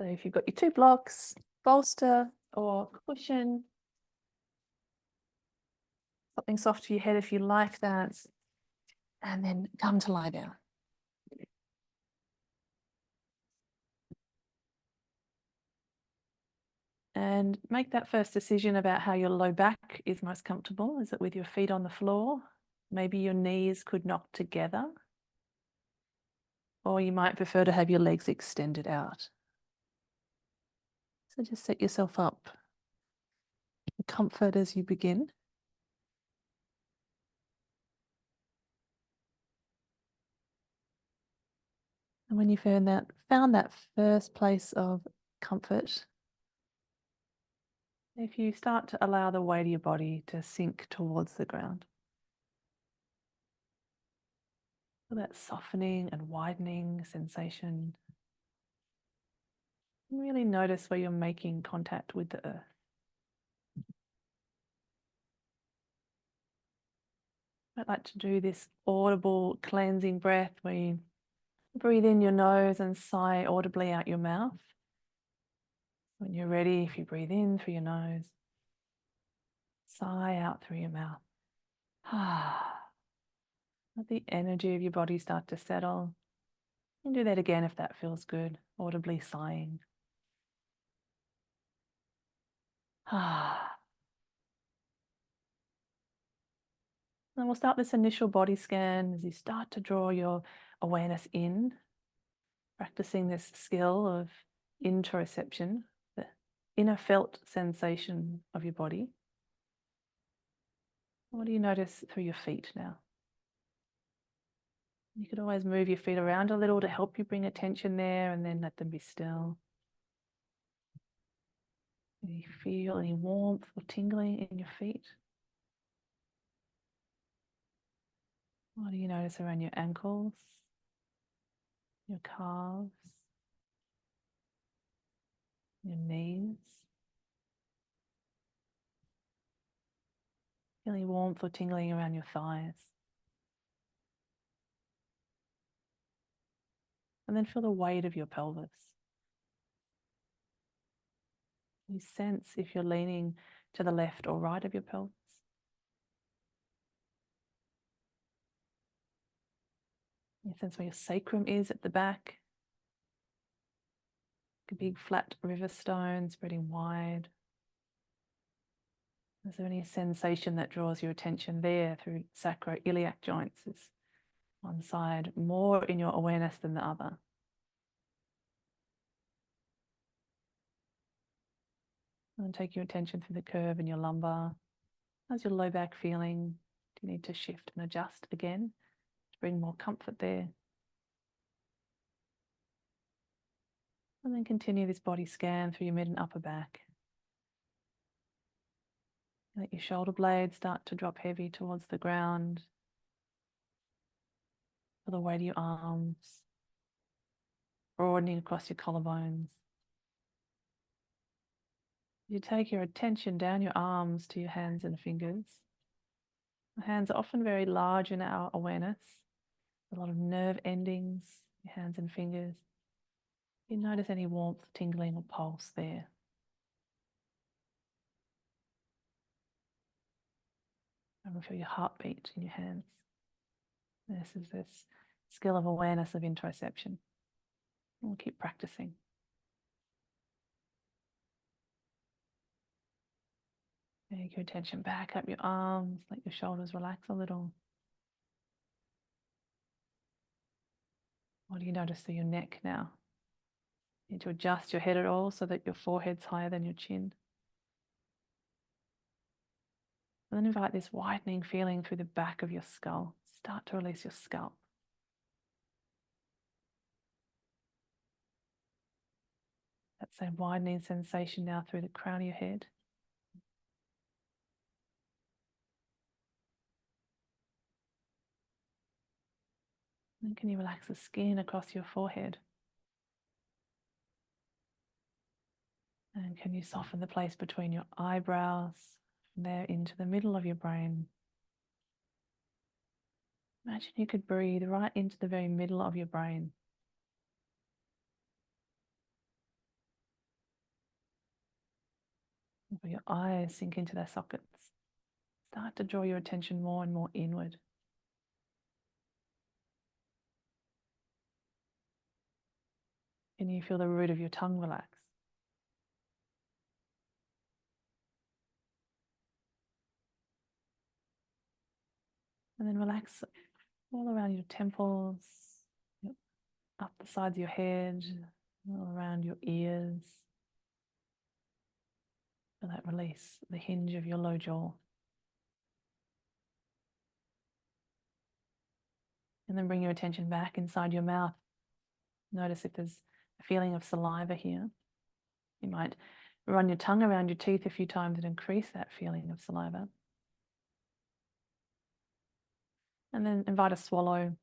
So if you've got your 2 blocks, bolster or cushion, something soft for your head if you like that, and then come to lie down. And make that first decision about how your low back is most comfortable. Is it with your feet on the floor? Maybe your knees could knock together. Or you might prefer to have your legs extended out. So just set yourself up for comfort as you begin. And when you found that first place of comfort, if you start to allow the weight of your body to sink towards the ground, feel that softening and widening sensation. And really notice where you're making contact with the earth. I'd like to do this audible cleansing breath where you breathe in your nose and sigh audibly out your mouth. When you're ready, if you breathe in through your nose, sigh out through your mouth. Let the energy of your body start to settle. And do that again if that feels good, audibly sighing. Then we'll start this initial body scan as you start to draw your awareness in, practicing this skill of interoception, the inner felt sensation of your body. What do you notice through your feet now? You could always move your feet around a little to help you bring attention there and then let them be still. Do you feel any warmth or tingling in your feet? What do you notice around your ankles, your calves, your knees? Feeling warmth or tingling around your thighs. And then feel the weight of your pelvis. You sense if you're leaning to the left or right of your pelvis. You sense where your sacrum is at the back. A big flat river stone spreading wide. Is there any sensation that draws your attention there through sacroiliac joints? Is one side more in your awareness than the other? And take your attention through the curve in your lumbar. How's your low back feeling? Do you need to shift and adjust again to bring more comfort there? And then continue this body scan through your mid and upper back. Let your shoulder blades start to drop heavy towards the ground. Feel the weight of your arms, broadening across your collarbones. You take your attention down your arms to your hands and fingers. The hands are often very large in our awareness. A lot of nerve endings, your hands and fingers. You notice any warmth, tingling, or pulse there. And feel your heartbeat in your hands. This is this skill of awareness of interoception. We'll keep practicing. Take your attention back up your arms, let your shoulders relax a little. What do you notice through your neck now? You need to adjust your head at all so that your forehead's higher than your chin. And then invite this widening feeling through the back of your skull. Start to release your scalp. That same widening sensation now through the crown of your head. Then can you relax the skin across your forehead? And can you soften the place between your eyebrows, from there into the middle of your brain? Imagine you could breathe right into the very middle of your brain. or your eyes sink into their sockets. Start to draw your attention more and more inward. Can you feel the root of your tongue relax? And then relax all around your temples, up the sides of your head, all around your ears. Feel that release, the hinge of your low jaw. And then bring your attention back inside your mouth. Notice if there's a feeling of saliva here. You might run your tongue around your teeth a few times and increase that feeling of saliva. And then invite a swallow.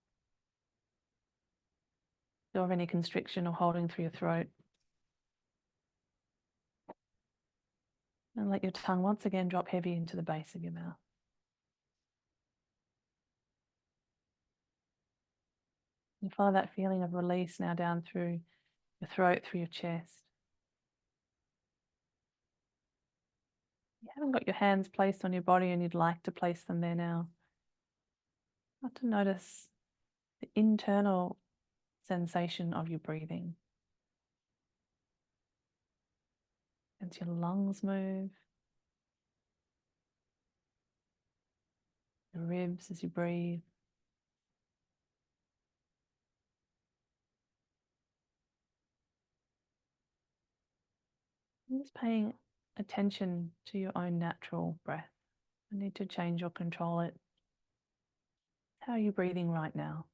Or of any constriction or holding through your throat. And let your tongue once again drop heavy into the base of your mouth. And follow that feeling of release now down through your throat, through your chest. You haven't got your hands placed on your body and you'd like to place them there now. Start to notice the internal sensation of your breathing. As your lungs move, your ribs as you breathe. And just paying attention to your own natural breath. You need to change or control it. How are you breathing right now?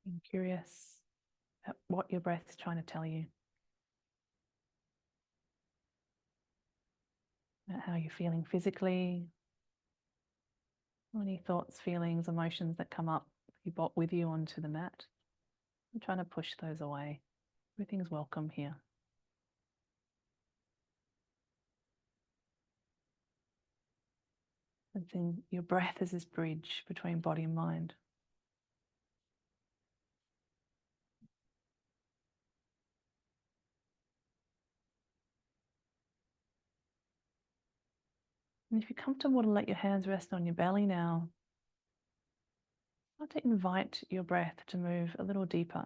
Being curious about what your breath is trying to tell you. About how you're feeling physically. Any thoughts, feelings, emotions that come up you brought with you onto the mat. I'm trying to push those away. Everything's welcome here. And then your breath is this bridge between body and mind. And if you're comfortable to let your hands rest on your belly now, start to invite your breath to move a little deeper.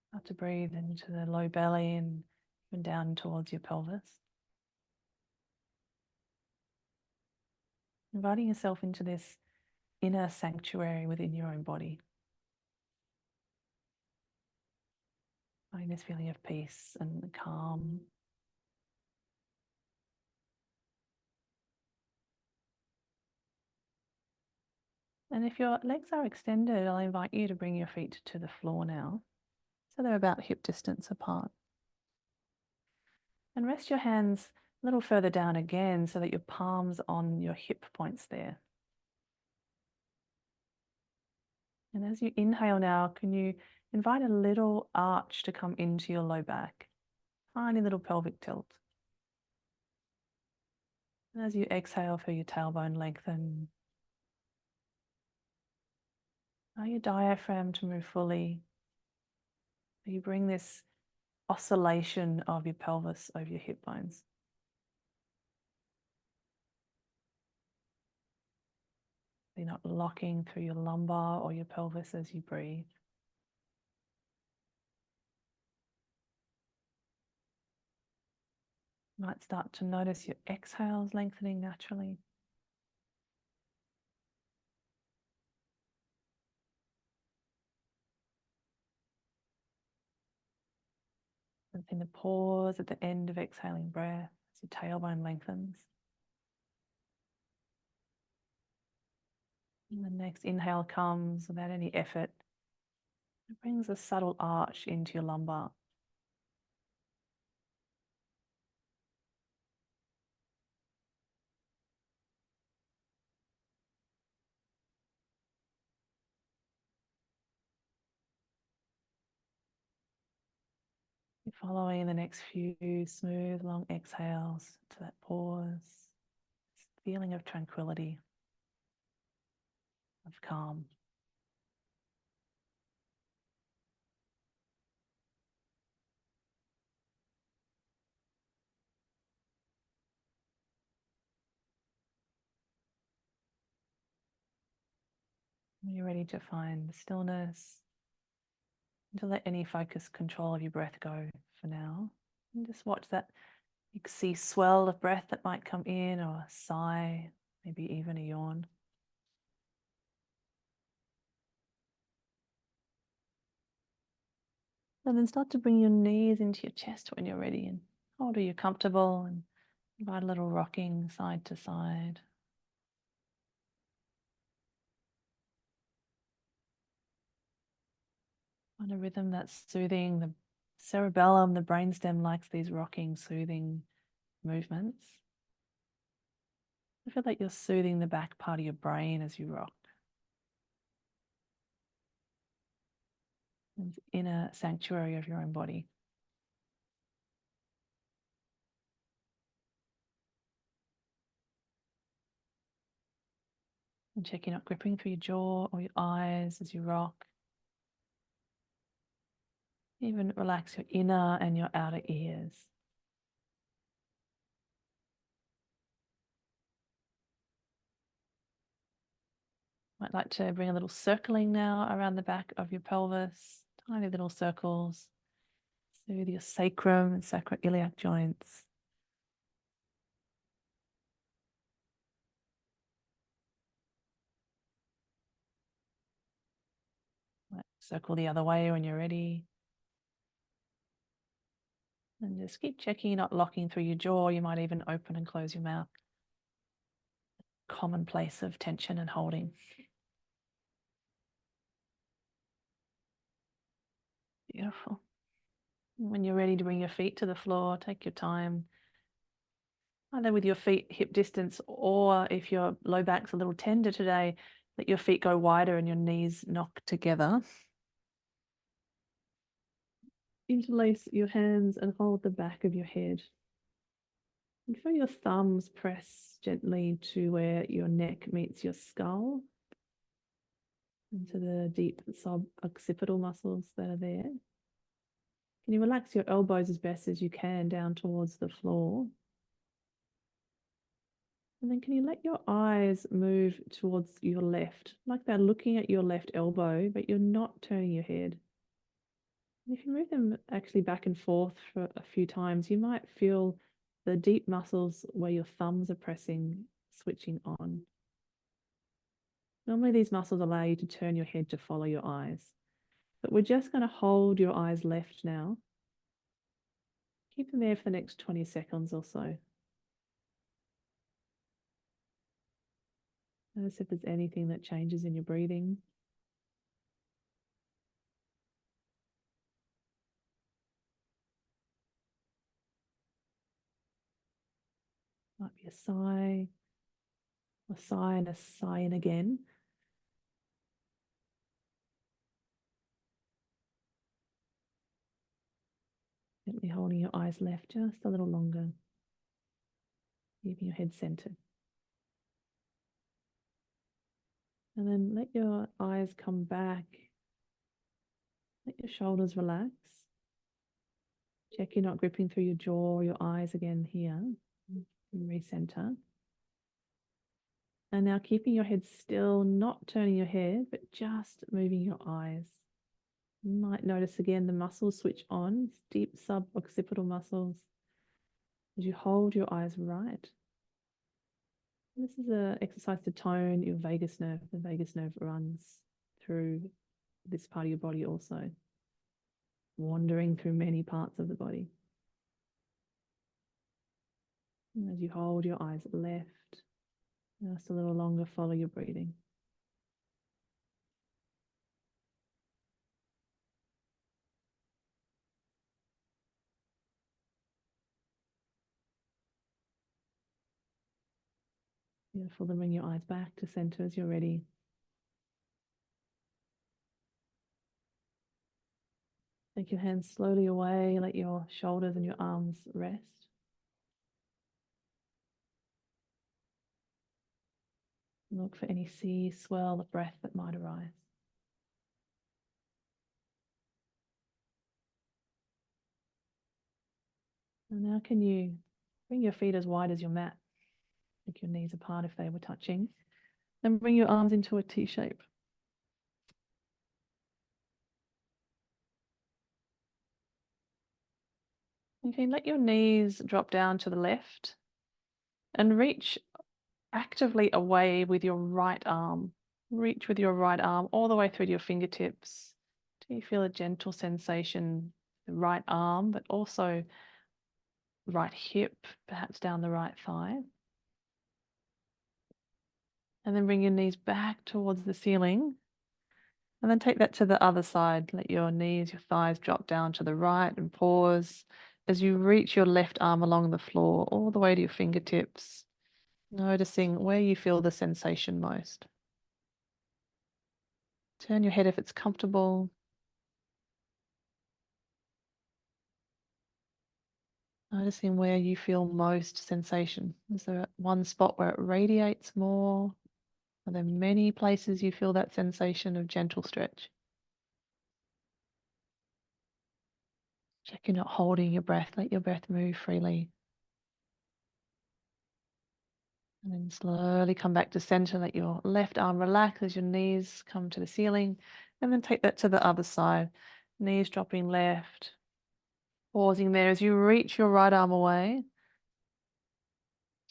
Start to breathe into the low belly and even down towards your pelvis. Inviting yourself into this inner sanctuary within your own body. Finding this feeling of peace and calm. And if your legs are extended, I'll invite you to bring your feet to the floor now. So they're about hip distance apart. And rest your hands a little further down again so that your palms on your hip points there. And as you inhale now, can you invite a little arch to come into your low back? Tiny little pelvic tilt. And as you exhale, feel your tailbone lengthen. Allow your diaphragm to move fully. You bring this oscillation of your pelvis over your hip bones. You're not locking through your lumbar or your pelvis as you breathe. You might start to notice your exhales lengthening naturally. And then the pause at the end of exhaling breath as your tailbone lengthens. And the next inhale comes without any effort. It brings a subtle arch into your lumbar. You're following the next few smooth, long exhales to that pause, feeling of tranquility, of calm. When you're ready to find stillness, to let any focus control of your breath go for now. And just watch that. You can see swell of breath that might come in, or a sigh, maybe even a yawn. And then start to bring your knees into your chest when you're ready, and hold where you're comfortable, and invite a little rocking side to side. Find a rhythm that's soothing. The cerebellum, the brainstem likes these rocking, soothing movements. I feel like you're soothing the back part of your brain as you rock. It's inner sanctuary of your own body. And check you're not gripping through your jaw or your eyes as you rock. Even relax your inner and your outer ears. Might like to bring a little circling now around the back of your pelvis, tiny little circles. Soothe your sacrum and sacroiliac joints. Might circle the other way when you're ready. And just keep checking you're not locking through your jaw. You might even open and close your mouth. Common place of tension and holding. Beautiful. When you're ready to bring your feet to the floor, take your time. Either with your feet hip distance, or if your low back's a little tender today, let your feet go wider and your knees knock together. Interlace your hands and hold the back of your head. And feel your thumbs press gently to where your neck meets your skull, into the deep sub-occipital muscles that are there. Can you relax your elbows as best as you can down towards the floor? And then can you let your eyes move towards your left, like they're looking at your left elbow, but you're not turning your head. And if you move them actually back and forth for a few times, you might feel the deep muscles where your thumbs are pressing switching on. Normally these muscles allow you to turn your head to follow your eyes, but we're just going to hold your eyes left now. Keep them there for the next 20 seconds or so. Notice if there's anything that changes in your breathing. Might be a sigh and a sigh in again. Gently holding your eyes left just a little longer, keeping your head centered. And then let your eyes come back. Let your shoulders relax. Check you're not gripping through your jaw or your eyes again here. And recenter. And now keeping your head still, not turning your head, but just moving your eyes. You might notice again the muscles switch on, deep sub-occipital muscles, as you hold your eyes right. This is an exercise to tone your vagus nerve. The vagus nerve runs through this part of your body also, wandering through many parts of the body. And as you hold your eyes left, just a little longer, follow your breathing. Beautiful. Then bring your eyes back to center as you're ready. Take your hands slowly away, let your shoulders and your arms rest. Look for any sea swell of breath that might arise. And now can you bring your feet as wide as your mat? Take your knees apart if they were touching. Then bring your arms into a T shape. Okay, let your knees drop down to the left and reach actively away with your right arm. Reach with your right arm all the way through to your fingertips. Do you feel a gentle sensation, the right arm, but also right hip, perhaps down the right thigh? And then bring your knees back towards the ceiling. And then take that to the other side. Let your knees, your thighs drop down to the right and pause as you reach your left arm along the floor all the way to your fingertips, noticing where you feel the sensation most. Turn your head if it's comfortable. Noticing where you feel most sensation. Is there one spot where it radiates more? Are there many places you feel that sensation of gentle stretch? Check you're not holding your breath. Let your breath move freely. And then slowly come back to center. Let your left arm relax as your knees come to the ceiling. And then take that to the other side. Knees dropping left. Pausing there as you reach your right arm away.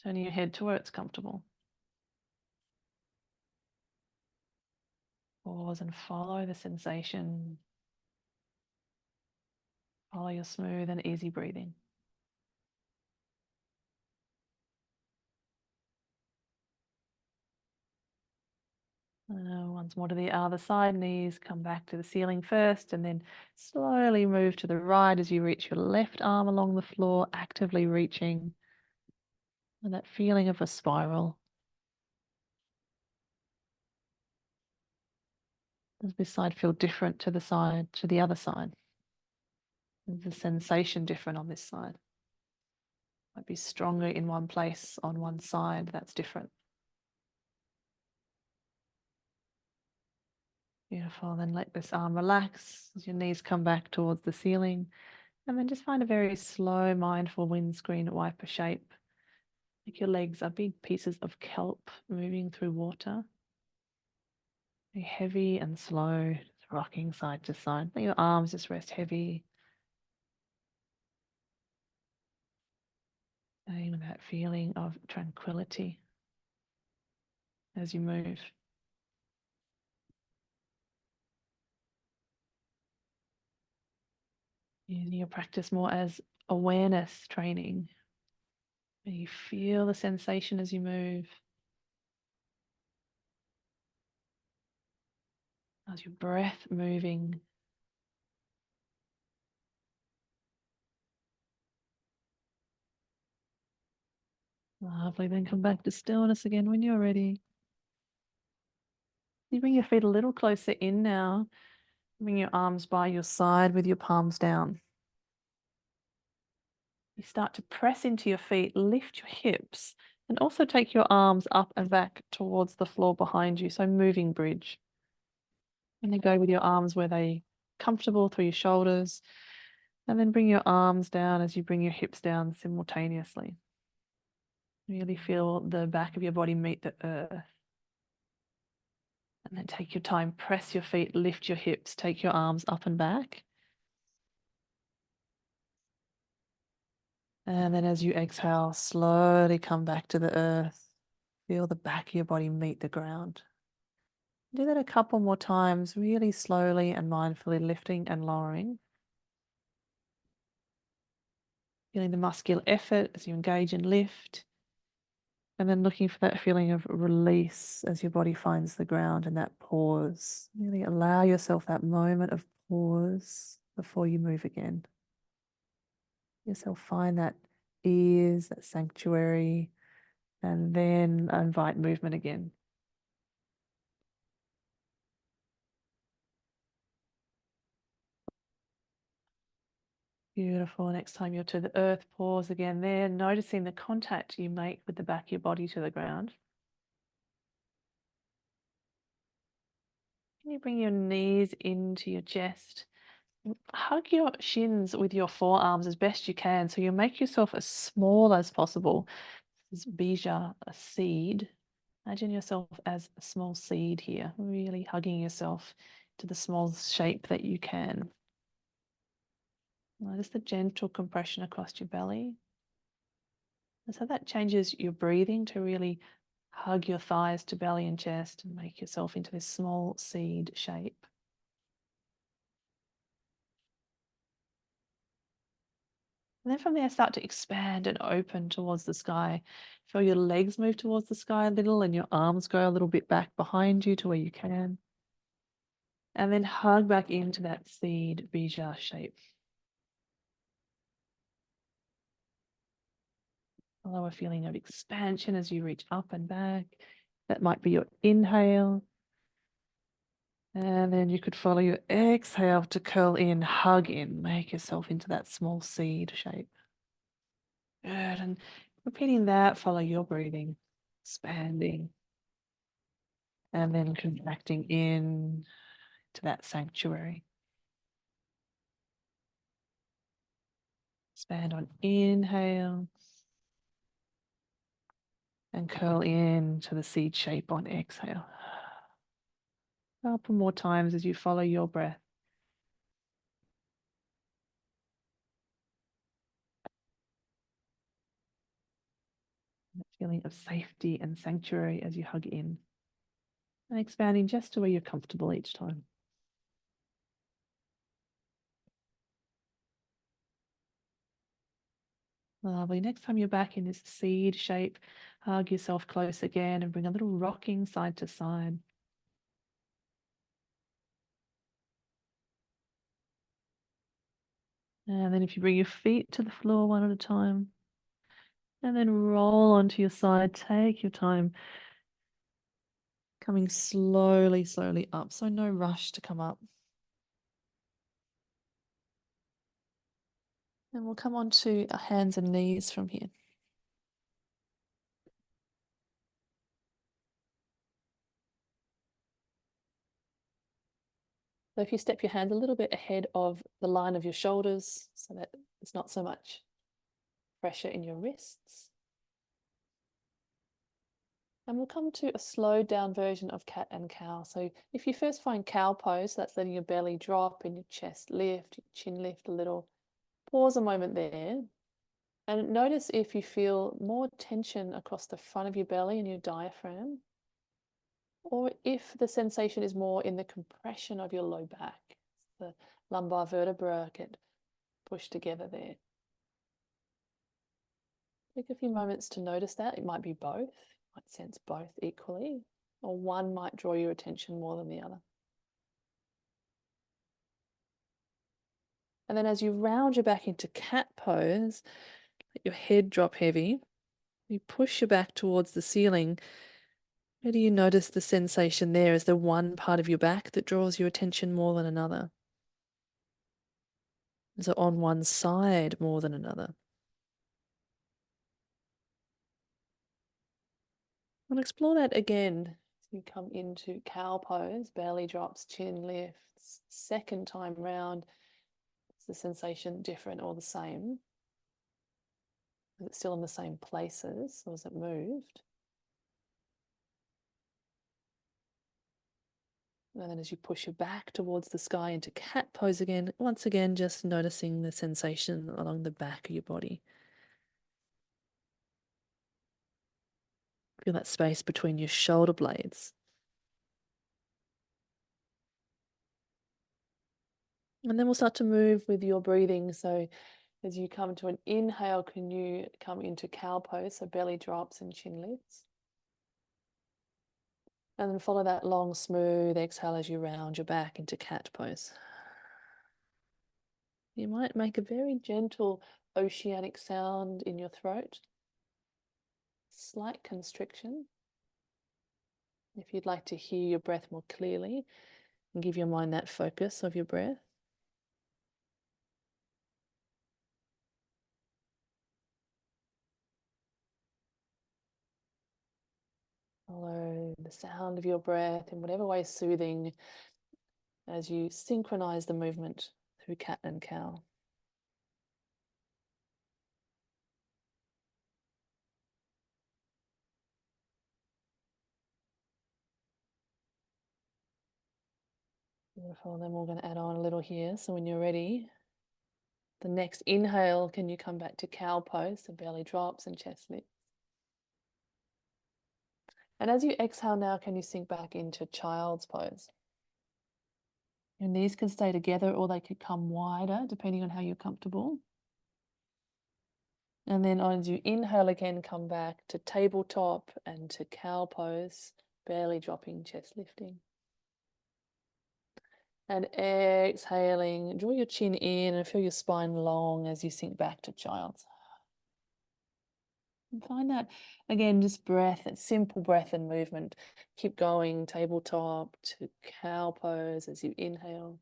Turning your head to where it's comfortable. Pause and follow the sensation. Follow your smooth and easy breathing. Once more to the other side, knees come back to the ceiling first and then slowly move to the right as you reach your left arm along the floor, actively reaching. And that feeling of a spiral. Does this side feel different to the other side? Is the sensation different on this side? Might be stronger in one place on one side, that's different. Beautiful, then let this arm relax as your knees come back towards the ceiling. And then just find a very slow, mindful windscreen wiper shape. Like your legs are big pieces of kelp moving through water. Very heavy and slow, just rocking side to side. Let your arms just rest heavy. And that feeling of tranquility as you move. Using your practice more as awareness training. You feel the sensation as you move. How's your breath moving? Lovely. Then come back to stillness again when you're ready. You bring your feet a little closer in now. Bring your arms by your side with your palms down. You start to press into your feet, lift your hips, and also take your arms up and back towards the floor behind you. So moving bridge. And then go with your arms where they comfortable through your shoulders. And then bring your arms down as you bring your hips down simultaneously. Really feel the back of your body meet the earth. And then take your time, press your feet, lift your hips, take your arms up and back. And then as you exhale, slowly come back to the earth. Feel the back of your body meet the ground. Do that a couple more times, really slowly and mindfully lifting and lowering. Feeling the muscular effort as you engage and lift. And then looking for that feeling of release as your body finds the ground and that pause. Really allow yourself that moment of pause before you move again. Yourself find that ease, that sanctuary, and then invite movement again. Beautiful. Next time you're to the earth, pause again there, noticing the contact you make with the back of your body to the ground. Can you bring your knees into your chest? Hug your shins with your forearms as best you can. So you make yourself as small as possible. This is bija, a seed. Imagine yourself as a small seed here, really hugging yourself to the small shape that you can. Notice the gentle compression across your belly. And so that changes your breathing to really hug your thighs to belly and chest and make yourself into this small seed shape. And then from there, start to expand and open towards the sky. Feel your legs move towards the sky a little and your arms go a little bit back behind you to where you can. And then hug back into that seed bija shape. Allow a feeling of expansion as you reach up and back. That might be your inhale. And then you could follow your exhale to curl in, hug in, make yourself into that small seed shape. Good. And repeating that, follow your breathing, expanding, and then contracting in to that sanctuary. Expand on inhale and curl in to the seed shape on exhale. A couple more times as you follow your breath. That feeling of safety and sanctuary as you hug in. And expanding just to where you're comfortable each time. Lovely. Next time you're back in this seed shape, hug yourself close again and bring a little rocking side to side. And then if you bring your feet to the floor one at a time, and then roll onto your side, take your time, coming slowly, slowly up. So no rush to come up. And we'll come on to our hands and knees from here. So if you step your hands a little bit ahead of the line of your shoulders so that there's not so much pressure in your wrists. And we'll come to a slowed down version of cat and cow. So if you first find cow pose, that's letting your belly drop and your chest lift, your chin lift a little. Pause a moment there. And notice if you feel more tension across the front of your belly and your diaphragm, or if the sensation is more in the compression of your low back. The lumbar vertebra get pushed together there. Take a few moments to notice that. It might be both. You might sense both equally, or one might draw your attention more than the other. And then as you round your back into cat pose, let your head drop heavy. You push your back towards the ceiling. Where do you notice the sensation there? Is there one part of your back that draws your attention more than another? Is it on one side more than another? And explore that again. So you come into cow pose, belly drops, chin lifts. Second time round, is the sensation different or the same? Is it still in the same places or has it moved? And then as you push your back towards the sky into cat pose again, once again, just noticing the sensation along the back of your body. Feel that space between your shoulder blades. And then we'll start to move with your breathing. So as you come to an inhale, can you come into cow pose? So belly drops and chin lifts. And then follow that long, smooth exhale as you round your back into cat pose. You might make a very gentle oceanic sound in your throat. Slight constriction. If you'd like to hear your breath more clearly, and give your mind that focus of your breath. sound of your breath in whatever way is soothing as you synchronize the movement through cat and cow. Beautiful. Then we're going to add on a little here. So when you're ready, the next inhale, can you come back to cow pose? So belly drops and chest lifts. And as you exhale now, can you sink back into child's pose? Your knees can stay together or they could come wider depending on how you're comfortable. And then as you inhale again, come back to tabletop and to cow pose, belly dropping, chest lifting. And exhaling, draw your chin in and feel your spine long as you sink back to child's. And find that, again, just breath, that simple breath and movement. Keep going, tabletop to cow pose as you inhale.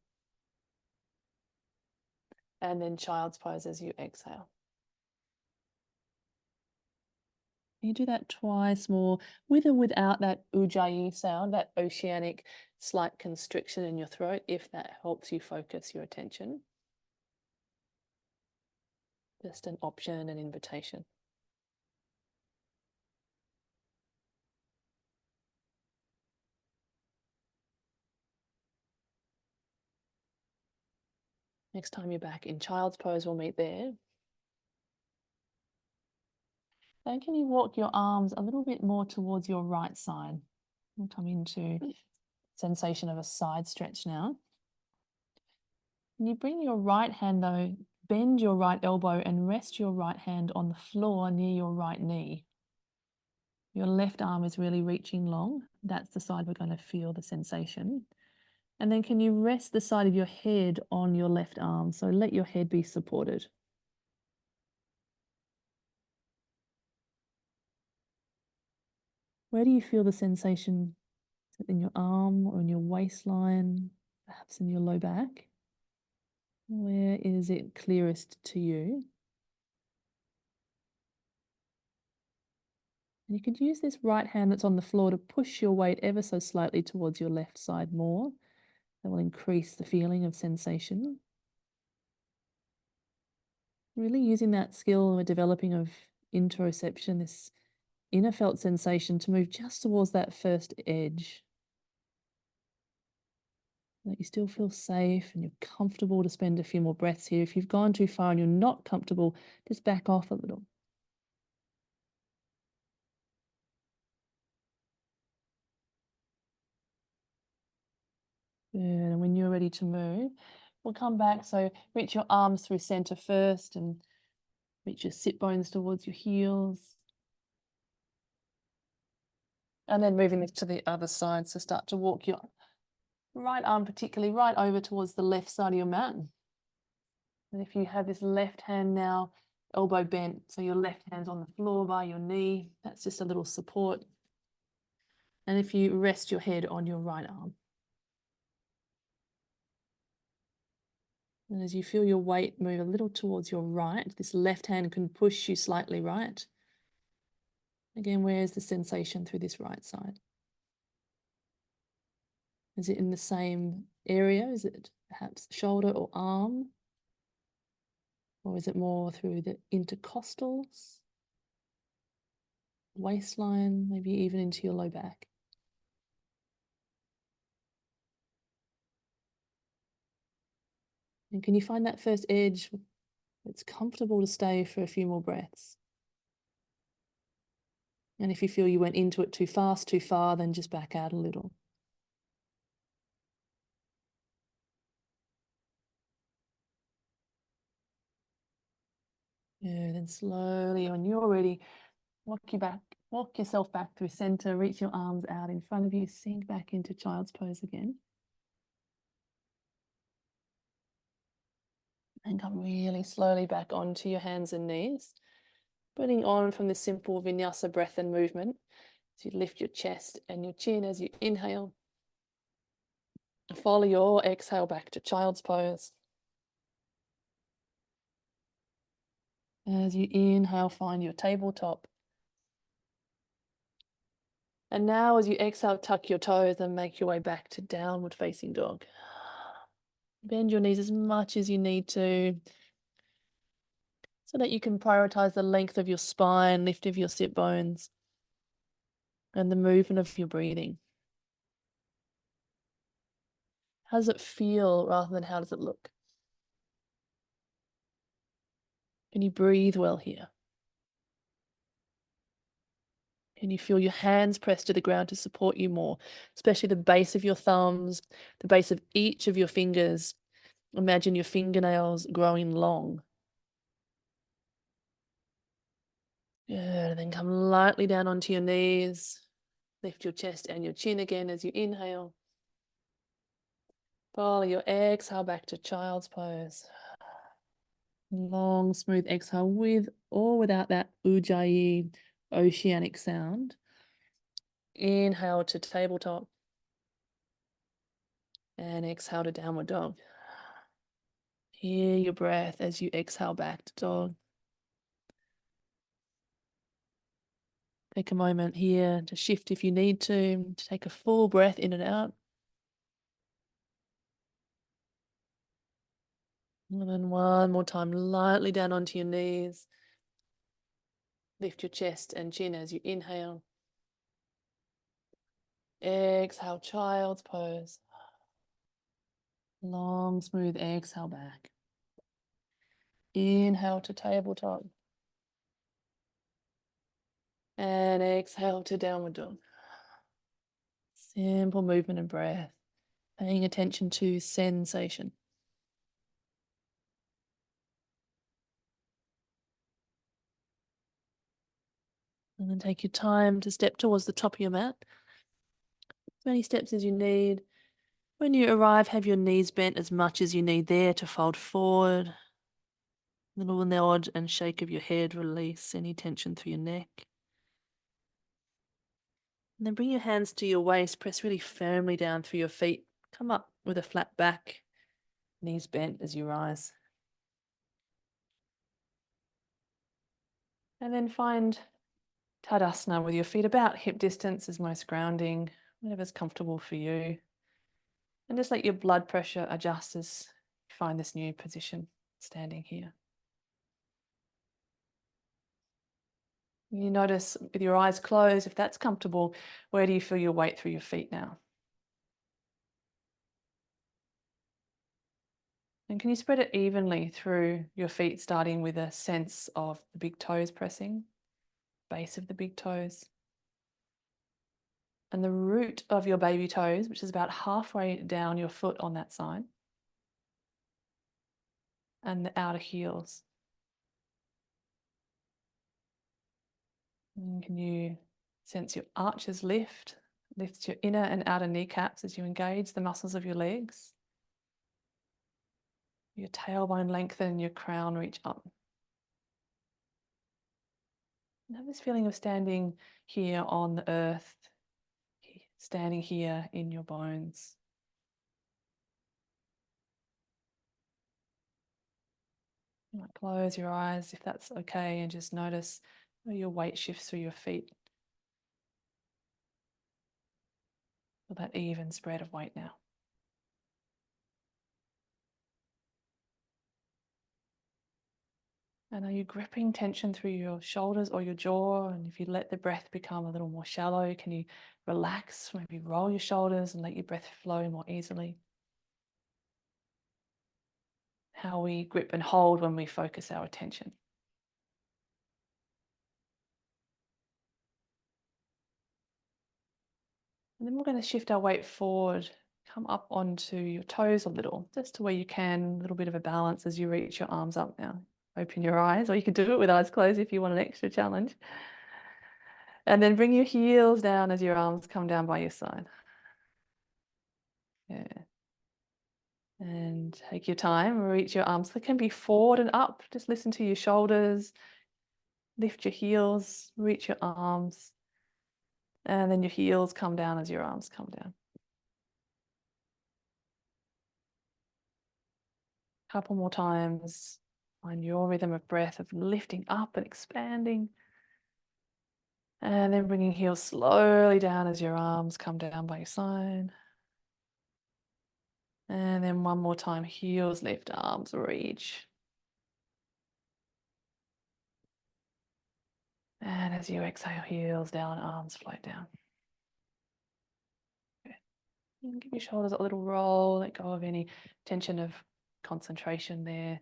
And then child's pose as you exhale. You do that twice more, with or without that ujjayi sound, that oceanic slight constriction in your throat, if that helps you focus your attention. Just an option, an invitation. Next time you're back in child's pose, we'll meet there. Then can you walk your arms a little bit more towards your right side? We'll come into sensation of a side stretch now. And you bring your right hand though, bend your right elbow and rest your right hand on the floor near your right knee. Your left arm is really reaching long. That's the side we're going to feel the sensation. And then can you rest the side of your head on your left arm? So let your head be supported. Where do you feel the sensation? Is it in your arm or in your waistline, perhaps in your low back? Where is it clearest to you? And you could use this right hand that's on the floor to push your weight ever so slightly towards your left side more. That will increase the feeling of sensation. Really using that skill we're developing of interoception, this inner felt sensation, to move just towards that first edge. That you still feel safe and you're comfortable to spend a few more breaths here. If you've gone too far and you're not comfortable, just back off a little. Good. And when you're ready to move, we'll come back. So reach your arms through center first and reach your sit bones towards your heels. And then moving this to the other side. So start to walk your right arm particularly right over towards the left side of your mat. And if you have this left hand now, elbow bent, so your left hand's on the floor by your knee, that's just a little support. And if you rest your head on your right arm. And as you feel your weight move a little towards your right, this left hand can push you slightly right. Again, where's the sensation through this right side? Is it in the same area? Is it perhaps shoulder or arm? Or is it more through the intercostals, waistline, maybe even into your low back? And can you find that first edge? It's comfortable to stay for a few more breaths. And if you feel you went into it too fast, too far, then just back out a little. Yeah, then slowly, when you're ready, walk yourself back through center, reach your arms out in front of you, sink back into child's pose again. And come really slowly back onto your hands and knees. Putting on from this simple vinyasa breath and movement. So you lift your chest and your chin as you inhale. Follow your exhale back to child's pose. As you inhale, find your tabletop. And now as you exhale, tuck your toes and make your way back to downward facing dog. Bend your knees as much as you need to so that you can prioritize the length of your spine, lift of your sit bones, and the movement of your breathing. How does it feel rather than how does it look? Can you breathe well here? Can you feel your hands pressed to the ground to support you more, especially the base of your thumbs, the base of each of your fingers? Imagine your fingernails growing long. Good, and then come lightly down onto your knees. Lift your chest and your chin again as you inhale. Follow your exhale back to child's pose. Long, smooth exhale with or without that ujjayi oceanic sound. Inhale to tabletop. And exhale to downward dog. Hear your breath as you exhale back to dog. Take a moment here to shift if you need to take a full breath in and out. And then one more time, lightly down onto your knees. Lift your chest and chin as you inhale. Exhale, child's pose. Long, smooth exhale back. Inhale to tabletop. And exhale to downward dog. Simple movement and breath. Paying attention to sensation. And then take your time to step towards the top of your mat. As many steps as you need. When you arrive, have your knees bent as much as you need there to fold forward. Little nod and shake of your head, release any tension through your neck. And then bring your hands to your waist, press really firmly down through your feet. Come up with a flat back, knees bent as you rise. And then find Tadasana with your feet about hip distance is most grounding, whatever's comfortable for you. And just let your blood pressure adjust as you find this new position, standing here. You notice with your eyes closed, if that's comfortable, where do you feel your weight through your feet now? And can you spread it evenly through your feet, starting with a sense of the big toes pressing, base of the big toes, and the root of your baby toes, which is about halfway down your foot on that side, and the outer heels. And can you sense your arches lift your inner and outer kneecaps as you engage the muscles of your legs? Your tailbone lengthen, your crown reach up. And have this feeling of standing here on the earth, standing here in your bones. You might close your eyes if that's okay and just notice how your weight shifts through your feet. Feel that even spread of weight now. And are you gripping tension through your shoulders or your jaw? And if you let the breath become a little more shallow, can you relax, maybe roll your shoulders and let your breath flow more easily? How we grip and hold when we focus our attention. And then we're going to shift our weight forward, come up onto your toes a little, just to where you can, a little bit of a balance as you reach your arms up now. Open your eyes, or you can do it with eyes closed if you want an extra challenge. And then bring your heels down as your arms come down by your side. Yeah. And take your time, reach your arms. They can be forward and up. Just listen to your shoulders. Lift your heels, reach your arms. And then your heels come down as your arms come down. Couple more times. Find your rhythm of breath of lifting up and expanding. And then bringing heels slowly down as your arms come down by your side. And then one more time, heels lift, arms reach. And as you exhale, heels down, arms float down. Good. And give your shoulders a little roll, let go of any tension of concentration there.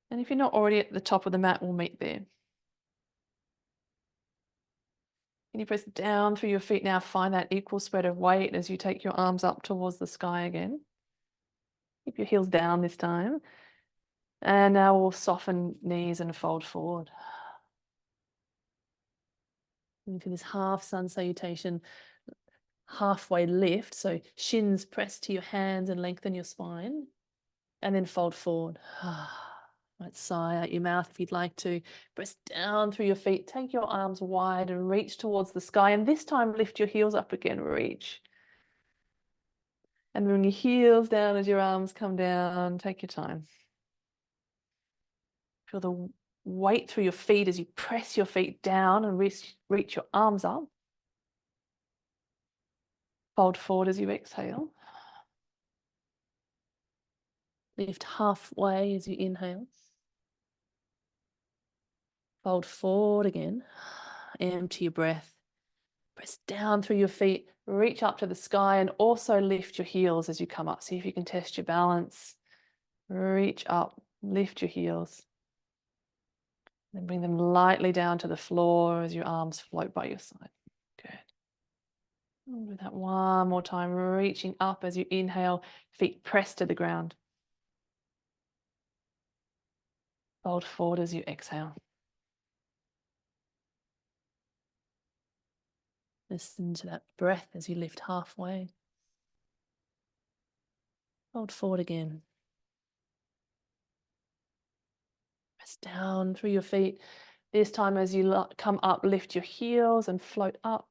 And if you're not already at the top of the mat, we'll meet there. Can you press down through your feet now? Find that equal spread of weight as you take your arms up towards the sky again. Keep your heels down this time. And now we'll soften knees and fold forward. Into this half sun salutation, halfway lift. So shins press to your hands and lengthen your spine. And then fold forward. Might sigh out your mouth if you'd like to. Press down through your feet. Take your arms wide and reach towards the sky. And this time lift your heels up again. Reach. And bring your heels down as your arms come down. Take your time. Feel the weight through your feet as you press your feet down and reach your arms up. Fold forward as you exhale. Lift halfway as you inhale. Fold forward again. Empty your breath. Press down through your feet. Reach up to the sky and also lift your heels as you come up. See if you can test your balance. Reach up. Lift your heels. Then bring them lightly down to the floor as your arms float by your side. Good. We'll do that one more time. Reaching up as you inhale. Feet press to the ground. Fold forward as you exhale. Listen to that breath as you lift halfway. Fold forward again. Press down through your feet. This time as you come up, lift your heels and float up.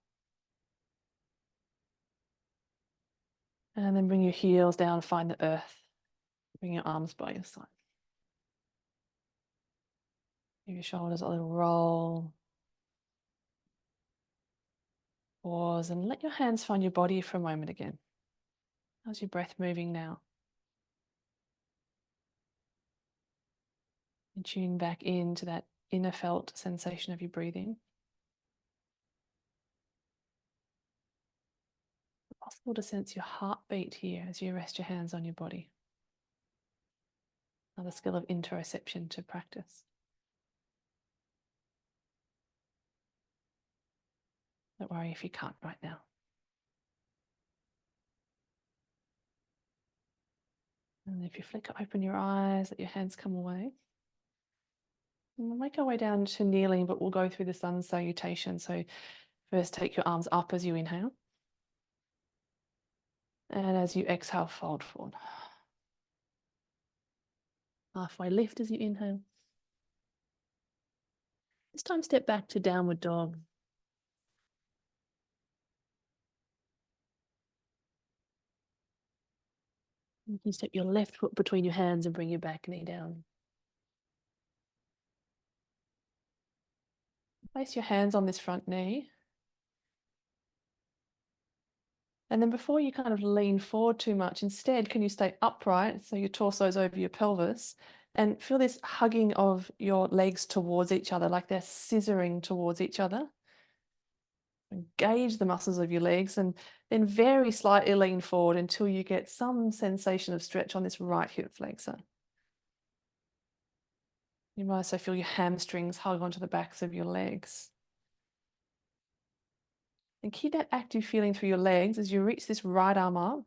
And then bring your heels down, find the earth. Bring your arms by your side. Give your shoulders a little roll. Pause and let your hands find your body for a moment again. How's your breath moving now? And tune back into that inner felt sensation of your breathing. It's possible to sense your heartbeat here as you rest your hands on your body. Another skill of interoception to practice. Don't worry if you can't right now. And if you flicker open your eyes, let your hands come away. And we'll make our way down to kneeling, but we'll go through the sun salutation. So first take your arms up as you inhale. And as you exhale, fold forward. Halfway lift as you inhale. This time step back to downward dog. You can step your left foot between your hands and bring your back knee down. Place your hands on this front knee. And then before you kind of lean forward too much, instead, can you stay upright so your torso is over your pelvis and feel this hugging of your legs towards each other, like they're scissoring towards each other. Engage the muscles of your legs and then very slightly lean forward until you get some sensation of stretch on this right hip flexor. You might also feel your hamstrings hug onto the backs of your legs. And keep that active feeling through your legs as you reach this right arm up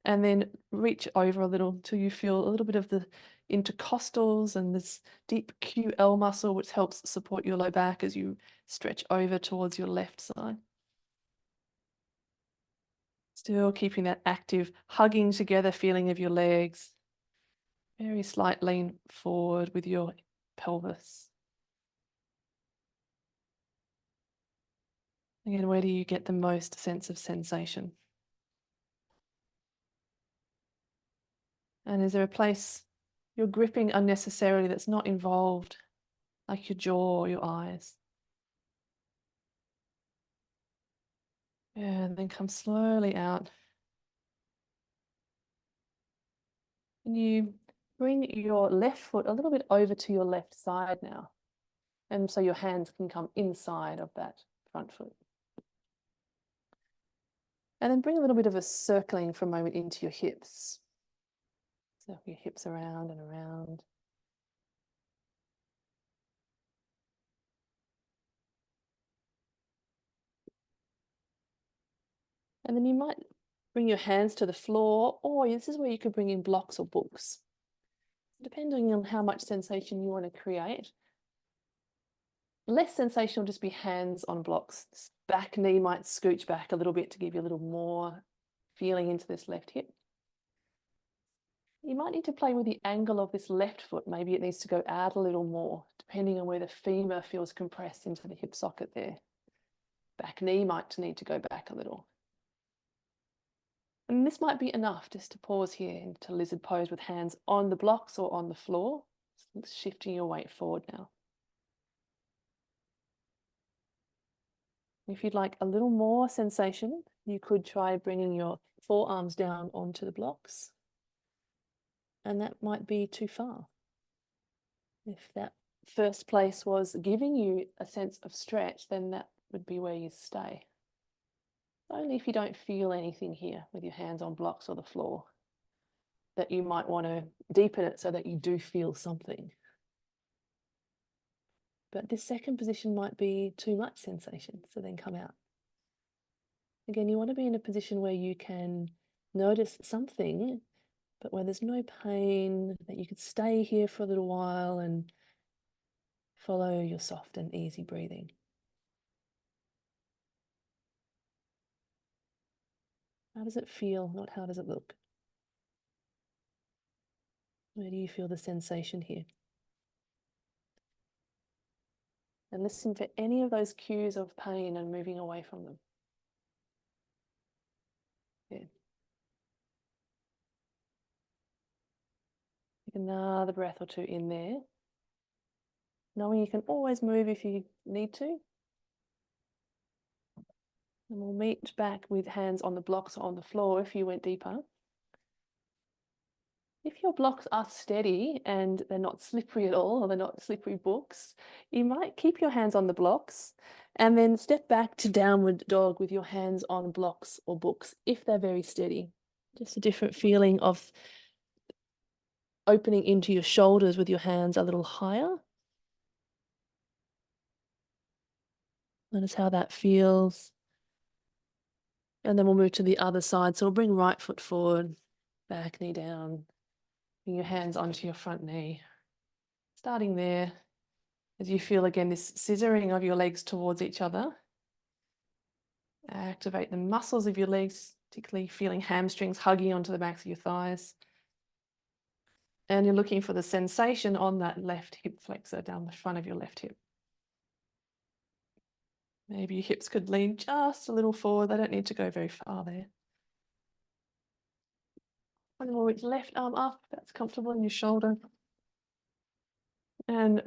and then reach over a little until you feel a little bit of the intercostals and this deep QL muscle, which helps support your low back as you stretch over towards your left side. Still keeping that active hugging together feeling of your legs. Very slight lean forward with your pelvis. Again, where do you get the most sense of sensation? And is there a place you're gripping unnecessarily that's not involved, like your jaw or your eyes? And then come slowly out. And you bring your left foot a little bit over to your left side now. And so your hands can come inside of that front foot. And then bring a little bit of a circling for a moment into your hips. So your hips around and around. And then you might bring your hands to the floor, or this is where you could bring in blocks or books, depending on how much sensation you want to create. Less sensation will just be hands on blocks. This back knee might scooch back a little bit to give you a little more feeling into this left hip. You might need to play with the angle of this left foot. Maybe it needs to go out a little more, depending on where the femur feels compressed into the hip socket there. Back knee might need to go back a little. And this might be enough just to pause here into lizard pose with hands on the blocks or on the floor, shifting your weight forward now. If you'd like a little more sensation, you could try bringing your forearms down onto the blocks. And that might be too far. If that first place was giving you a sense of stretch, then that would be where you stay. Only if you don't feel anything here with your hands on blocks or the floor, that you might want to deepen it so that you do feel something. But this second position might be too much sensation, so then come out. Again, you want to be in a position where you can notice something, but where there's no pain, that you could stay here for a little while and follow your soft and easy breathing. How does it feel, not how does it look? Where do you feel the sensation here? And listen for any of those cues of pain and moving away from them. Yeah. Take another breath or two in there. Knowing you can always move if you need to. And we'll meet back with hands on the blocks or on the floor if you went deeper. If your blocks are steady and they're not slippery at all, or they're not slippery books, you might keep your hands on the blocks and then step back to downward dog with your hands on blocks or books if they're very steady. Just a different feeling of opening into your shoulders with your hands a little higher. Notice how that feels. And then we'll move to the other side. So we'll bring right foot forward, back knee down, bring your hands onto your front knee. Starting there, as you feel again this scissoring of your legs towards each other. Activate the muscles of your legs, particularly feeling hamstrings hugging onto the backs of your thighs. And you're looking for the sensation on that left hip flexor down the front of your left hip. Maybe your hips could lean just a little forward. They don't need to go very far there. And we'll reach left arm up, that's comfortable in your shoulder. And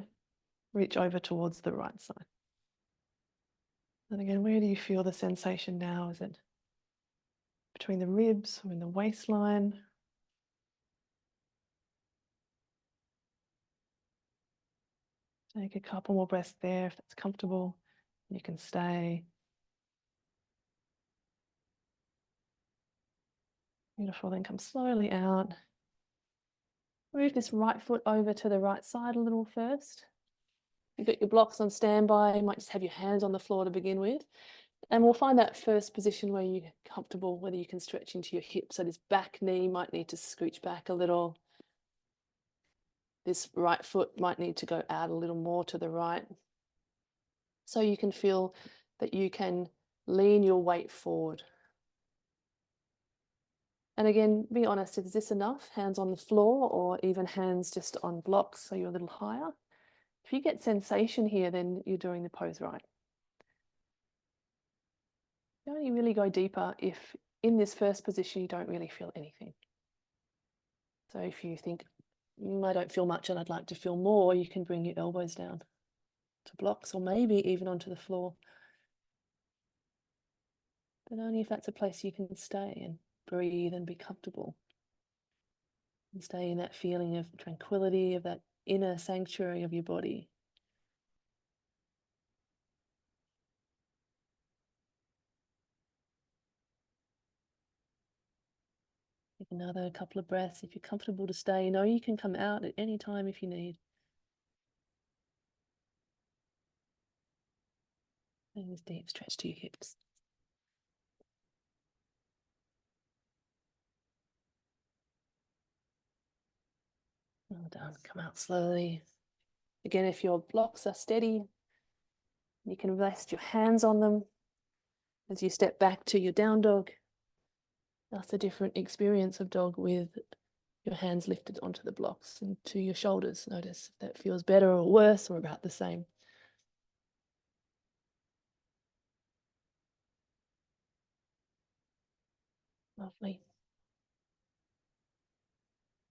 reach over towards the right side. And again, where do you feel the sensation now? Is it between the ribs or in the waistline? Take a couple more breaths there if that's comfortable. You can stay. Beautiful, then come slowly out. Move this right foot over to the right side a little first. You've got your blocks on standby. You might just have your hands on the floor to begin with. And we'll find that first position where you're comfortable, whether you can stretch into your hips. So this back knee might need to scooch back a little. This right foot might need to go out a little more to the right. So you can feel that you can lean your weight forward. And again, be honest, is this enough? Hands on the floor or even hands just on blocks so you're a little higher? If you get sensation here, then you're doing the pose right. You only really go deeper if in this first position you don't really feel anything. So if you think, I don't feel much and I'd like to feel more, you can bring your elbows down to blocks or maybe even onto the floor. but only if that's a place you can stay and breathe and be comfortable. And stay in that feeling of tranquility, of that inner sanctuary of your body. Take another couple of breaths. If you're comfortable to stay, know you can come out at any time if you need. And this deep stretch to your hips. Well done. Come out slowly. Again, if your blocks are steady, you can rest your hands on them as you step back to your down dog. That's a different experience of dog with your hands lifted onto the blocks and to your shoulders. Notice if that feels better or worse or about the same. Lovely.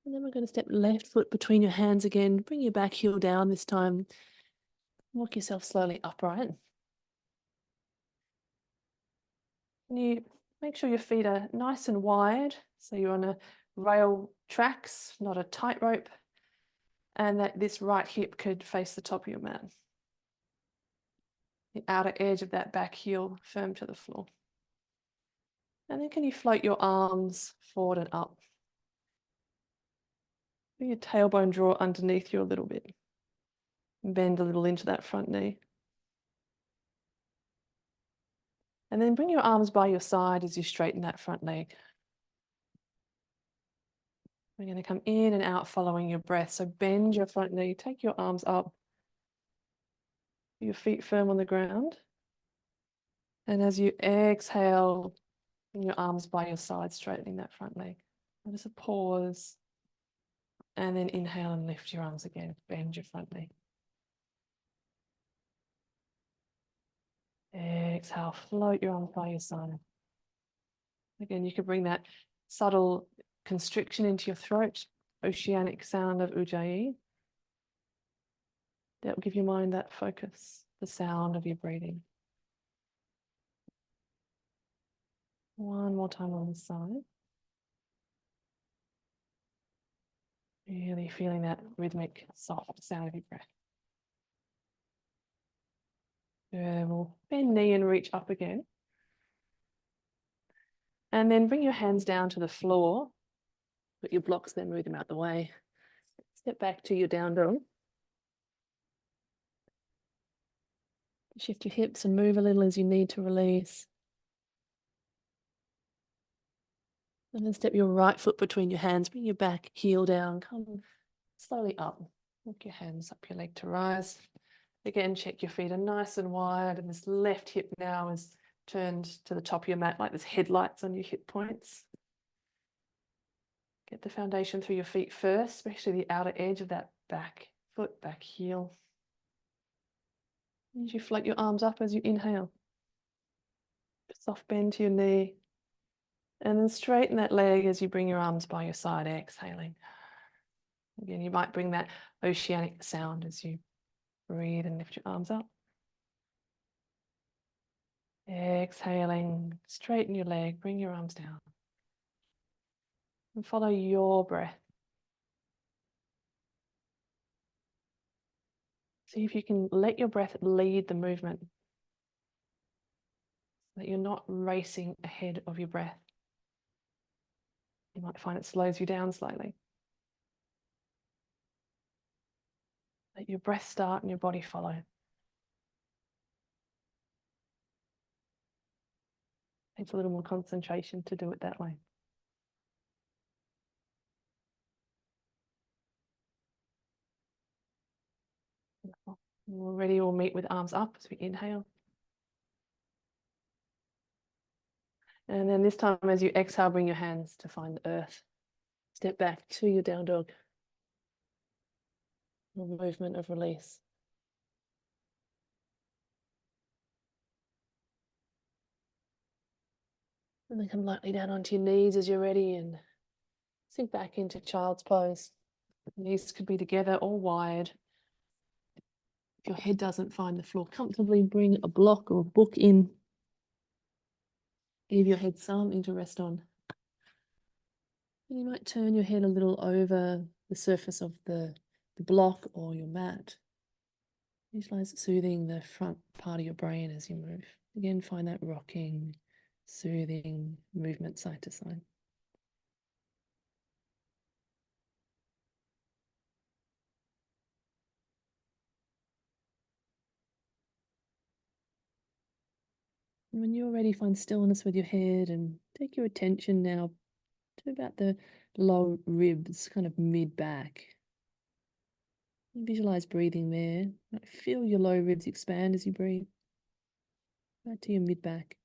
And then we're going to step left foot between your hands again. Bring your back heel down this time. Walk yourself slowly upright. And you make sure your feet are nice and wide, so you're on a rail tracks, not a tightrope, and that this right hip could face the top of your mat. The outer edge of that back heel firm to the floor. And then can you float your arms forward and up? Bring your tailbone draw underneath you a little bit. Bend a little into that front knee. And then bring your arms by your side as you straighten that front leg. We're going to come in and out following your breath. So bend your front knee, take your arms up, your feet firm on the ground. And as you exhale, bring your arms by your side, straightening that front leg. And just a pause. And then inhale and lift your arms again. Bend your front knee. Exhale, float your arms by your side. Again, you could bring that subtle constriction into your throat, oceanic sound of Ujjayi. That will give your mind that focus, the sound of your breathing. One more time on the side. Really feeling that rhythmic, soft sound of your breath. Good. We'll bend knee and reach up again. And then bring your hands down to the floor. Put your blocks there, move them out the way. Step back to your down dog. Shift your hips and move a little as you need to release. And then step your right foot between your hands. Bring your back heel down. Come slowly up. Walk your hands up your leg to rise. Again, check your feet are nice and wide. And this left hip now is turned to the top of your mat like there's headlights on your hip points. Get the foundation through your feet first, especially the outer edge of that back foot, back heel. As you float your arms up as you inhale. Soft bend to your knee. And then straighten that leg as you bring your arms by your side, exhaling. Again, you might bring that oceanic sound as you breathe and lift your arms up. Exhaling, straighten your leg, bring your arms down. And follow your breath. See if you can let your breath lead the movement. So that you're not racing ahead of your breath. You might find it slows you down slightly. Let your breath start and your body follow. Takes a little more concentration to do it that way. When we're ready, we'll meet with arms up as we inhale. And then this time as you exhale, bring your hands to find the earth. Step back to your down dog. A movement of release. And then come lightly down onto your knees as you're ready and sink back into child's pose. Knees could be together or wide. If your head doesn't find the floor comfortably, bring a block or a book in. Give your head something to rest on. And you might turn your head a little over the surface of the block or your mat. Visualize soothing the front part of your brain as you move. Again, find that rocking, soothing movement side to side. And when you're ready, find stillness with your head and take your attention now to about the low ribs, kind of mid-back. Visualize breathing there. Feel your low ribs expand as you breathe. Right to your mid-back.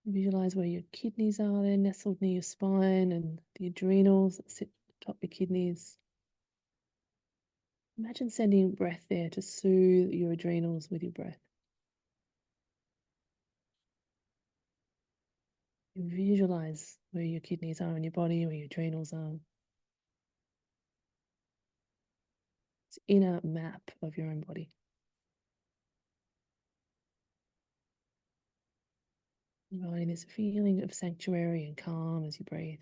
Visualize where your kidneys are there, nestled near your spine, and the adrenals that sit atop your kidneys. Imagine sending breath there to soothe your adrenals with your breath. Visualize where your kidneys are in your body, where your adrenals are. It's inner map of your own body. Inviting this feeling of sanctuary and calm as you breathe.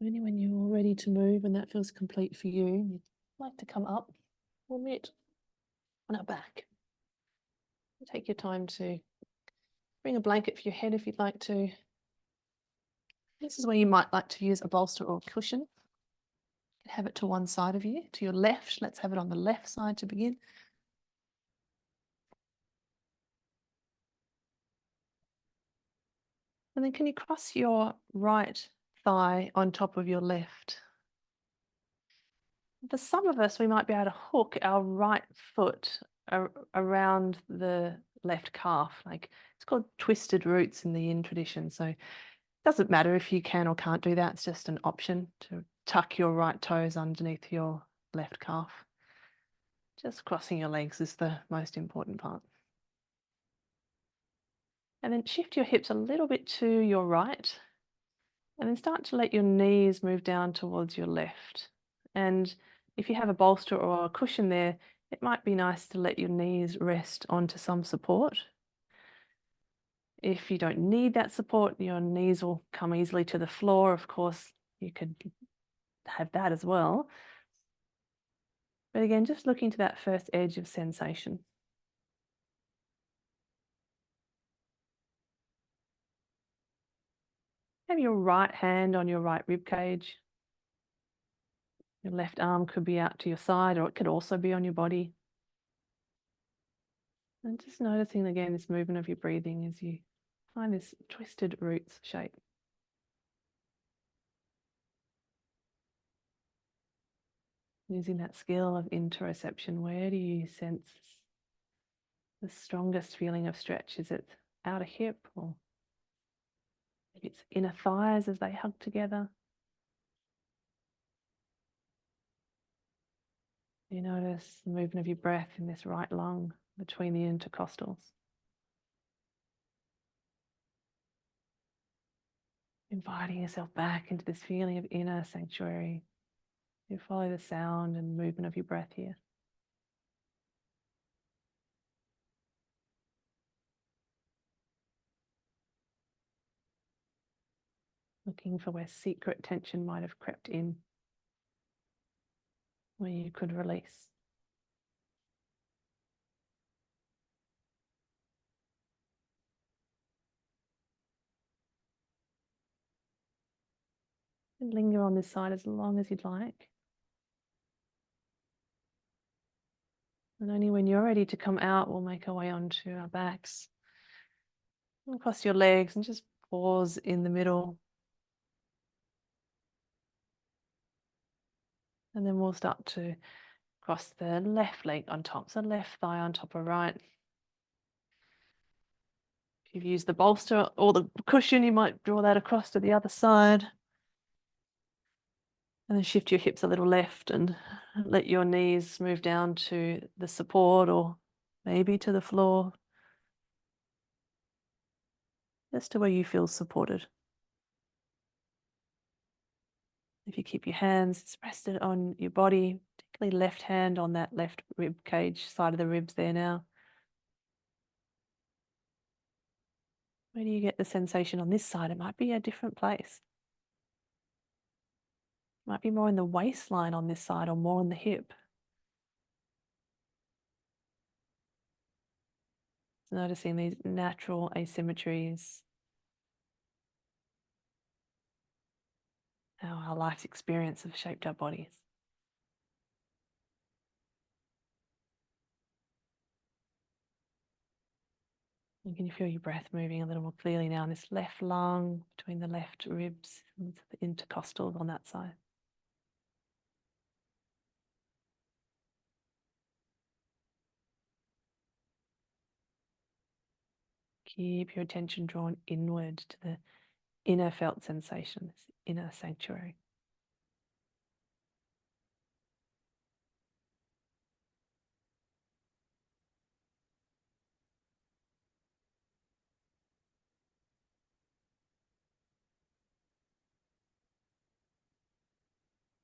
Only when you're ready to move and that feels complete for you, you'd like to come up or meet on our back. Take your time to bring a blanket for your head if you'd like to. This is where you might like to use a bolster or a cushion. You can have it to one side of you, to your left. Let's have it on the left side to begin. And then can you cross your right thigh on top of your left? For some of us, we might be able to hook our right foot around the left calf. Like it's called twisted roots in the yin tradition. So it doesn't matter if you can or can't do that. It's just an option to tuck your right toes underneath your left calf. Just crossing your legs is the most important part. And then shift your hips a little bit to your right. And then start to let your knees move down towards your left. And if you have a bolster or a cushion there, it might be nice to let your knees rest onto some support. If you don't need that support, your knees will come easily to the floor. Of course, you could have that as well. But again, just looking to that first edge of sensation. Have your right hand on your right rib cage. Your left arm could be out to your side, or it could also be on your body. And just noticing again this movement of your breathing as you find this twisted roots shape. Using that skill of interoception, where do you sense the strongest feeling of stretch? Is it outer hip, or maybe it's inner thighs as they hug together? You notice the movement of your breath in this right lung between the intercostals. Inviting yourself back into this feeling of inner sanctuary. You follow the sound and movement of your breath here. Looking for where secret tension might have crept in, where you could release. And linger on this side as long as you'd like. And only when you're ready to come out, we'll make our way onto our backs. Across your legs and just pause in the middle. And then we'll start to cross the left leg on top. So left thigh on top of right. If you've used the bolster or the cushion, you might draw that across to the other side. And then shift your hips a little left and let your knees move down to the support or maybe to the floor, just to where you feel supported. If you keep your hands rested on your body, particularly left hand on that left rib cage, side of the ribs there now. Where do you get the sensation on this side? It might be a different place. It might be more in the waistline on this side or more on the hip. Noticing these natural asymmetries, how our life's experience have shaped our bodies. You can feel your breath moving a little more clearly now in this left lung, between the left ribs and the intercostals on that side. Keep your attention drawn inward to the inner felt sensation, this inner sanctuary.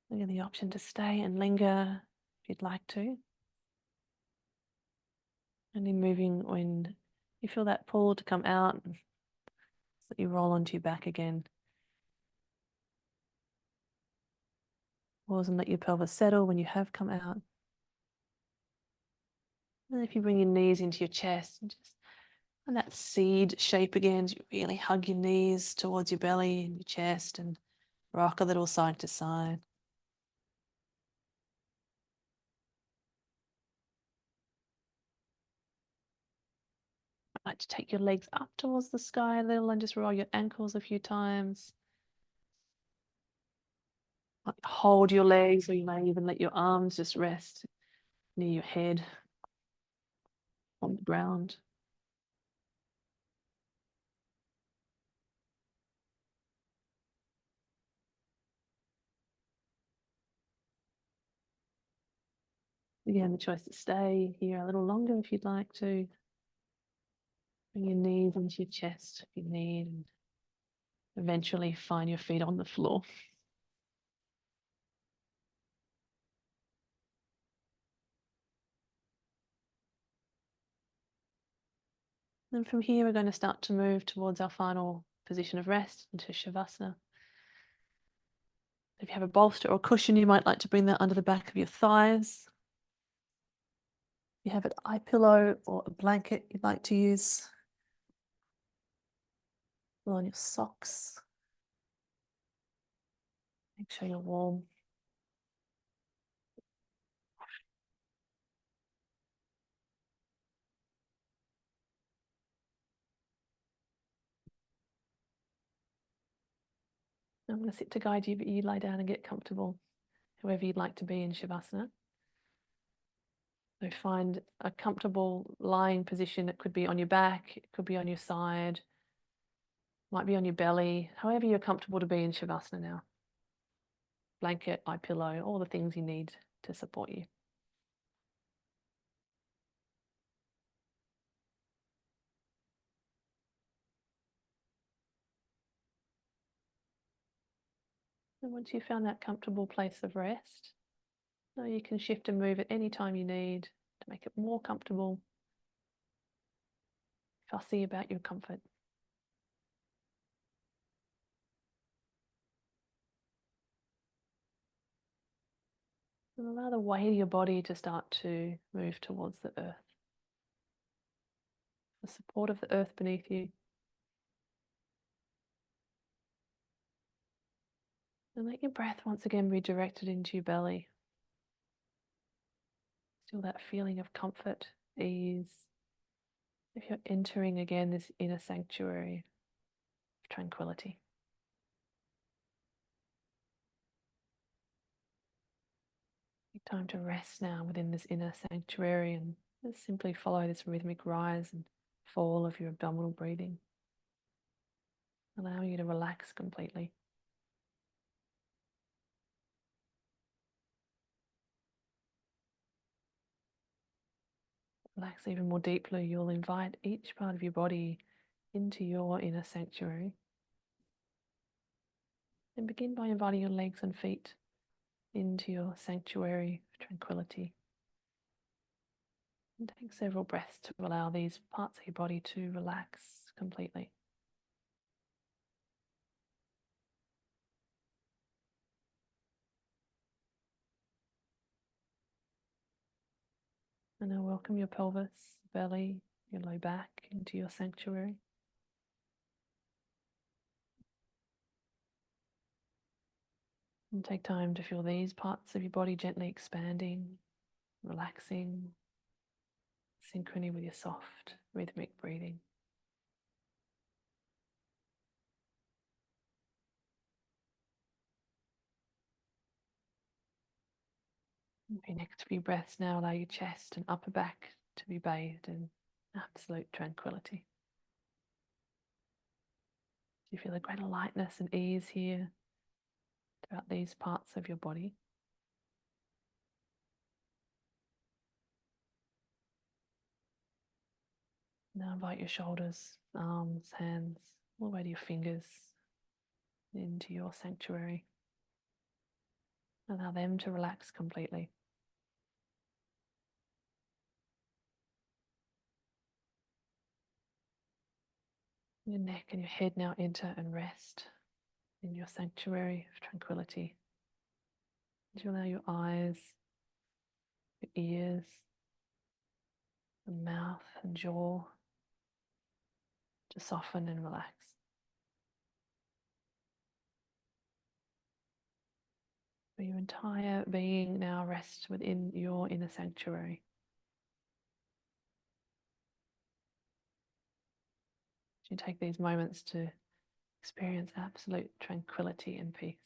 You have the option to stay and linger if you'd like to. Only moving when you feel that pull to come out, so that you roll onto your back again. Pause and let your pelvis settle when you have come out. And if you bring your knees into your chest, and just and that seed shape again, as you really hug your knees towards your belly and your chest and rock a little side to side. I like to take your legs up towards the sky a little and just roll your ankles a few times. Hold your legs, or you may even let your arms just rest near your head on the ground. Again, the choice to stay here a little longer if you'd like to. Bring your knees into your chest if you need, and eventually find your feet on the floor. Then from here, we're going to start to move towards our final position of rest into Shavasana. If you have a bolster or cushion, you might like to bring that under the back of your thighs. If you have an eye pillow or a blanket you'd like to use, pull on your socks. Make sure you're warm. I'm going to sit to guide you, but you lie down and get comfortable, however you'd like to be in Shavasana. So find a comfortable lying position. It could be on your back, it could be on your side, might be on your belly, however you're comfortable to be in Shavasana now. Blanket, eye pillow, all the things you need to support you. And once you've found that comfortable place of rest, now you can shift and move at any time you need to make it more comfortable, fussy about your comfort. And allow the weight of your body to start to move towards the earth. The support of the earth beneath you. And let your breath once again be directed into your belly. Still that feeling of comfort, ease. If you're entering again this inner sanctuary of tranquility. Take time to rest now within this inner sanctuary and just simply follow this rhythmic rise and fall of your abdominal breathing, allowing you to relax completely. Relax even more deeply. You'll invite each part of your body into your inner sanctuary. And begin by inviting your legs and feet into your sanctuary of tranquility. And take several breaths to allow these parts of your body to relax completely. And now welcome your pelvis, belly, your low back into your sanctuary. And take time to feel these parts of your body gently expanding, relaxing, synchrony with your soft, rhythmic breathing. For your next few breaths now, allow your chest and upper back to be bathed in absolute tranquility. You feel a greater lightness and ease here throughout these parts of your body. Now invite your shoulders, arms, hands, all the way to your fingers into your sanctuary. Allow them to relax completely. Your neck and your head now enter and rest in your sanctuary of tranquility. As you allow your eyes, your ears, the mouth and jaw to soften and relax. For your entire being now rests within your inner sanctuary. You take these moments to experience absolute tranquility and peace.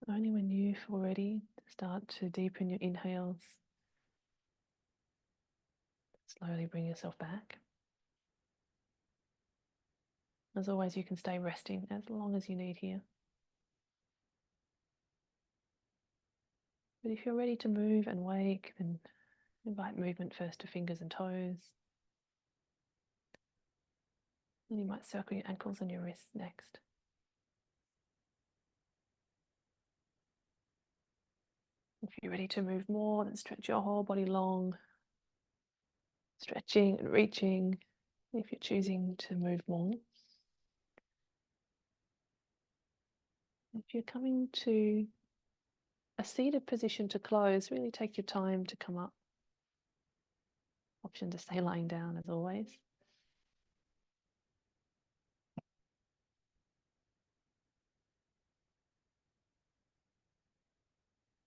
Only when you feel ready to start to deepen your inhales, slowly bring yourself back. As always, you can stay resting as long as you need here. But if you're ready to move and wake, then invite movement first to fingers and toes. Then you might circle your ankles and your wrists next. If you're ready to move more, then stretch your whole body long, stretching and reaching if you're choosing to move more. If you're coming to a seated position to close, really take your time to come up. Option to stay lying down as always.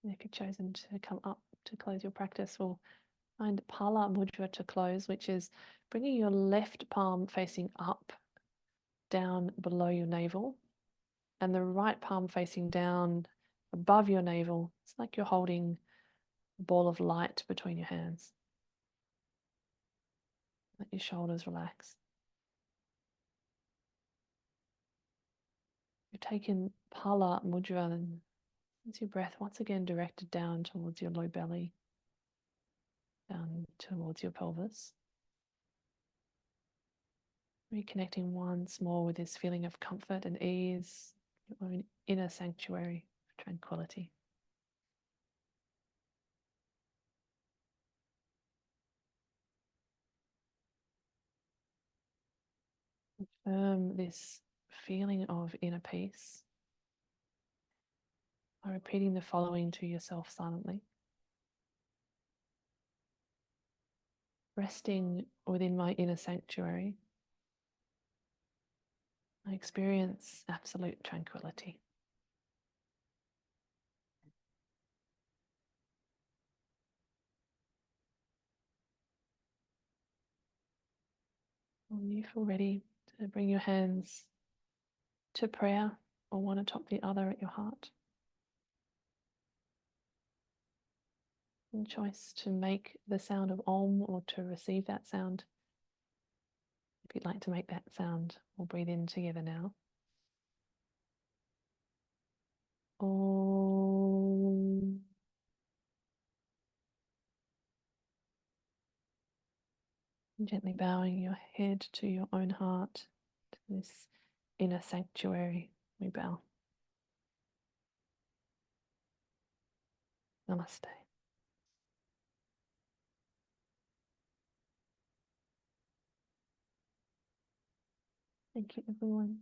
And if you've chosen to come up to close your practice, we'll find Pala Mudra to close, which is bringing your left palm facing up, down below your navel, and the right palm facing down above your navel. It's like you're holding a ball of light between your hands. Let your shoulders relax. You've taken Pala Mudra, and as your breath once again directed down towards your low belly, down towards your pelvis. Reconnecting once more with this feeling of comfort and ease, your own inner sanctuary of tranquility. Confirm this feeling of inner peace. by repeating the following to yourself silently. Resting within my inner sanctuary, I experience absolute tranquility. When you feel ready to bring your hands to prayer or one atop the other at your heart, and choice to make the sound of Om or to receive that sound. If you'd like to make that sound, we'll breathe in together now. Om. Gently bowing your head to your own heart, to this inner sanctuary, we bow. Namaste. Thank you, everyone.